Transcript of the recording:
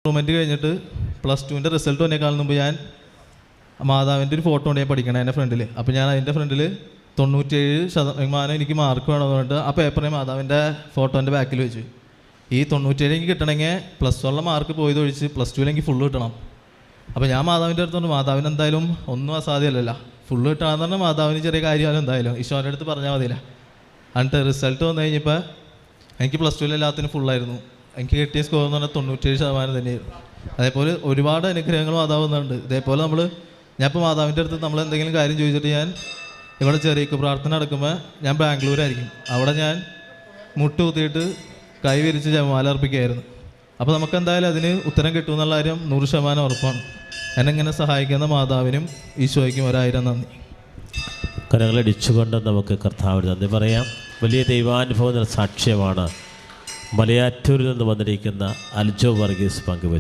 Instrument കഴിഞ്ഞിട്ട് +2 result വന്നേക്കാൾ മുമ്പ് ഞാൻ മാതാവിൻ്റെ ഒരു ഫോട്ടോ ഉണ്ട് ഞാൻ പഠിക്കണം എൻ്റെ ഫ്രണ്ടിൽ. അപ്പോൾ ഞാൻ അതിൻ്റെ ഫ്രണ്ടിൽ 97% എനിക്ക് മാർക്ക് വേണമെന്ന് പറഞ്ഞിട്ട് ആ പേപ്പറിനെ മാതാവിൻ്റെ ഫോട്ടോൻ്റെ ബാക്കിൽ വെച്ചു. ഈ 97 എനിക്ക് കിട്ടണമെങ്കിൽ +1 മാർക്ക് പോയതൊഴിച്ച് +2 എനിക്ക് ഫുള്ള് കിട്ടണം. അപ്പോൾ ഞാൻ മാതാവിൻ്റെ അടുത്തുകൊണ്ട് മാതാവിന് എന്തായാലും ഒന്നും അസാധ്യമല്ലല്ലോ, ഫുള്ള് കിട്ടണമെന്ന് പറഞ്ഞാൽ മാതാവിന് ചെറിയ കാര്യമായാലും എന്തായാലും ഈശോൻ്റെ അടുത്ത് പറഞ്ഞാൽ മതിയില്ല. എന്നിട്ട് റിസൾട്ട് വന്നു കഴിഞ്ഞപ്പോൾ എനിക്ക് +2 എല്ലാത്തിനും ഫുള്ളായിരുന്നു. എനിക്ക് കിട്ടിയ സ്കോർ എന്ന് പറഞ്ഞാൽ 97% തന്നെയായിരുന്നു. അതേപോലെ ഒരുപാട് അനുഗ്രഹങ്ങൾ മാതാവുന്നുണ്ട്. ഇതേപോലെ ഞാനിപ്പോൾ മാതാവിൻ്റെ അടുത്ത് നമ്മൾ എന്തെങ്കിലും കാര്യം ചോദിച്ചിട്ട് ഞാൻ ഇവിടെ ചെറിയ പ്രാർത്ഥന നടക്കുമ്പോൾ ഞാൻ ബാംഗ്ലൂരായിരിക്കും. അവിടെ ഞാൻ മുട്ടുകുത്തിയിട്ട് കൈ വിരിച്ച് ജപമാല അർപ്പിക്കുകയായിരുന്നു. അപ്പോൾ നമുക്ക് എന്തായാലും അതിന് ഉത്തരം കിട്ടുമെന്നുള്ള കാര്യം 100% ഉറപ്പാണ്. എന്നെങ്ങനെ സഹായിക്കുന്ന മാതാവിനും ഈശോയ്ക്കും 1000 നന്ദി. കരങ്ങളടിച്ചുകൊണ്ട് നമുക്ക് കർത്താവിന് നന്ദി പറയാം. വലിയ ദൈവാനുഭവ സാക്ഷ്യമാണ് മലയാറ്റൂരിൽ നിന്ന് വന്നിരിക്കുന്ന അൽജോ വർഗീസ് പങ്കുവെച്ചത്.